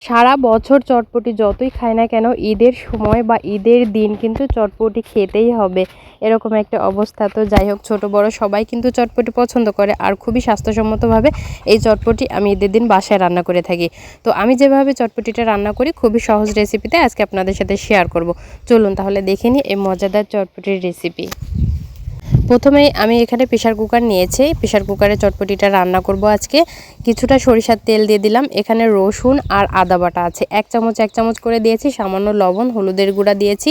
সারা বছর চটপটি যতই খাই না কেন ঈদের সময় বা ঈদের দিন কিন্তু চটপটি খেতেই হবে, এরকম একটা অবস্থা। তো যাই হোক, ছোট বড় সবাই কিন্তু চটপটি পছন্দ করে আর খুবই স্বাস্থ্যসম্মতভাবে এই চটপটি আমি ঈদের দিন বাসায় রান্না করে থাকি। তো আমি যেভাবে চটপটিটা রান্না করি খুবই সহজ রেসিপিতে আজকে আপনাদের সাথে শেয়ার করব। চলুন তাহলে দেখে নিই এই মজাদার চটপটির রেসিপি। প্রথমেই আমি এখানে প্রেসার কুকার নিয়েছি, প্রেসার কুকারে চটপটিটা রান্না করব আজকে। কিছুটা সরিষার তেল দিয়ে দিলাম, এখানে রসুন আর আদা বাটা আছে এক চামচ করে দিয়েছি, সামান্য লবণ, হলুদের গুঁড়া দিয়েছি,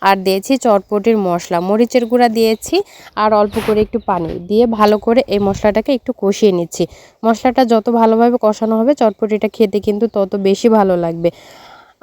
আর দিয়েছি চটপটির মশলা, মরিচের গুঁড়া দিয়েছি, আর অল্প করে একটু পানি দিয়ে ভালো করে এই মশলাটাকে একটু কষিয়ে নিচ্ছি। মশলাটা যত ভালোভাবে কষানো হবে চটপটিটা খেতে কিন্তু তত বেশি ভালো লাগবে।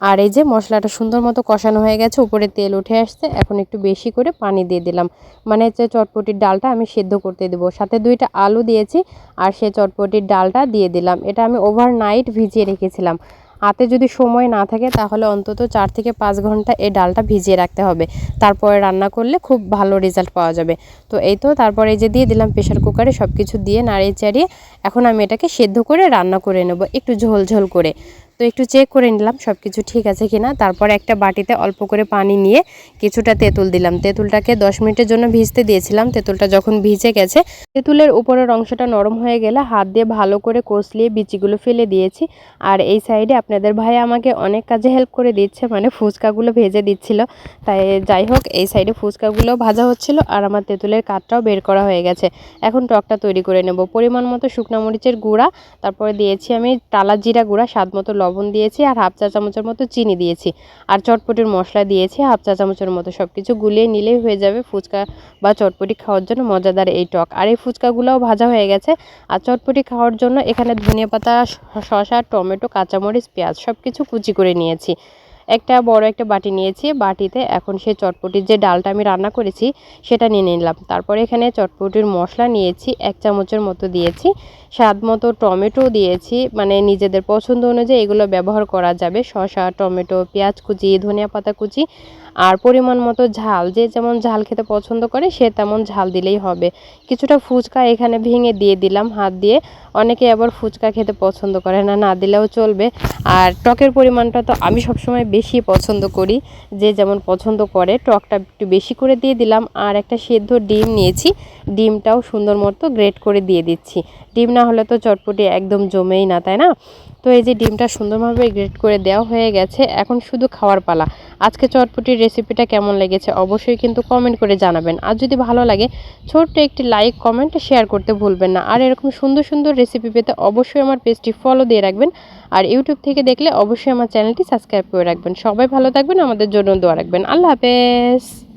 আর এই যে মশলাটা সুন্দর মতো কষানো হয়ে গেছে, উপরে তেল উঠে আসছে, এখন একটু বেশি করে পানি দিয়ে দিলাম। মানে যে চটপটির ডালটা আমি সেদ্ধ করতে দেবো, সাথে 2টা আলু দিয়েছি আর সে চটপটির ডালটা দিয়ে দিলাম। এটা আমি ওভারনাইট ভিজিয়ে রেখেছিলাম। হাতে যদি সময় না থাকে তাহলে অন্তত 4 থেকে 5 ঘন্টা এই ডালটা ভিজিয়ে রাখতে হবে, তারপরে রান্না করলে খুব ভালো রেজাল্ট পাওয়া যাবে। তো এই তো তারপরে এই যে দিয়ে দিলাম প্রেসার কুকারে, সব কিছু দিয়ে নাড়িয়ে চাড়িয়ে এখন আমি এটাকে সেদ্ধ করে রান্না করে নেব একটু ঝোল ঝোল করে। তো একটু চেক করে নিলাম সব কিছু ঠিক আছে কিনা, তারপর একটা বাটিতে অল্প করে পানি নিয়ে কিছুটা তেঁতুল দিলাম। তেঁতুলটাকে 10 মিনিটের জন্য ভিজতে দিয়েছিলাম। তেঁতুলটা যখন ভিজে গেছে, তেঁতুলের উপরের অংশটা নরম হয়ে গেলে হাত দিয়ে ভালো করে কষলিয়ে বিচিগুলো ফেলে দিয়েছি। আর এই সাইডে আপনাদের ভাই আমাকে অনেক কাজে হেল্প করে দিচ্ছে, মানে ফুচকাগুলো ভেজে দিচ্ছিল। তাই যাই হোক, এই সাইডে ফুচকাগুলো ভাজা হচ্ছিল আর আমার তেঁতুলের কাঠটাও বের করা হয়ে গেছে। এখন টকটা তৈরি করে নেব। পরিমাণ মতো শুকনো মরিচের গুঁড়া, তারপরে দিয়েছি আমি টালা জিরা গুঁড়া, স্বাদ মতো লবণ দিয়েছি, আর হাফ চা চামচের মতো চিনি দিয়েছি, আর চটপটির মশলা দিয়েছি হাফ চা চামচের মতো। সব কিছু গুলিয়ে নিলেই হয়ে যাবে ফুচকা বা চটপটি খাওয়ার জন্য মজাদার এই টক। আর এই ফুচকাগুলোও ভাজা হয়ে গেছে। আর চটপটি খাওয়ার জন্য এখানে ধনিয়া পাতা, শসা, টমেটো, কাঁচামরিচ, পেঁয়াজ সব কিছু কুচি করে নিয়েছি। একটা বড় একটা বাটি নিয়েছি, বাটিতে এখন সেই চটপটির যে ডালটা আমি রান্না করেছি সেটা নিয়ে নিলাম। তারপরে এখানে চটপটির মশলা নিয়েছি 1 চামচের মতো দিয়েছি, স্বাদ মতো টমেটো দিয়েছি, মানে নিজেদের পছন্দ অনুযায়ী এগুলো ব্যবহার করা যাবে, শসা, টমেটো, পেঁয়াজ কুচি, ধনিয়া পাতা কুচি, আর পরিমাণ মতো ঝাল, যে যেমন ঝাল খেতে পছন্দ করে সে তেমন ঝাল দিলেই হবে। কিছুটা ফুচকা এখানে ভেঙে দিয়ে দিলাম হাত দিয়ে, অনেকে আবার ফুচকা খেতে পছন্দ করে না, না দিলেও চলবে। আর টকের পরিমাণটা তো আমি সবসময় বেশি পছন্দ করি, যে যেমন পছন্দ করে, টকটা একটু বেশি করে দিয়ে দিলাম। আর একটা সেদ্ধ ডিম নিয়েছি, ডিমটাও সুন্দর মতো গ্রেট করে দিয়ে দিচ্ছি। ডিম না হলে তো চটপটি একদম জমেই না, তাই না? তো এই যে ডিমটা সুন্দরভাবে গ্রেট করে দেওয়া হয়ে গেছে, এখন শুধু খাওয়ার পালা। আজকে চটপটির রেসিপিটা কেমন লেগেছে অবশ্যই কিন্তু কমেন্ট করে জানাবেন। আর যদি ভালো লাগে ছোট্ট একটি লাইক, কমেন্ট, শেয়ার করতে ভুলবেন না। আর এরকম সুন্দর সুন্দর রেসিপি পেতে অবশ্যই আমার পেজটি ফলো দিয়ে রাখবেন। আর ইউটিউব থেকে দেখলে অবশ্যই আমার চ্যানেলটি সাবস্ক্রাইব করে রাখবেন। সবাই ভালো থাকবেন, আমাদের জন্য দোয়া রাখবেন। আল্লাহ হাফেজ।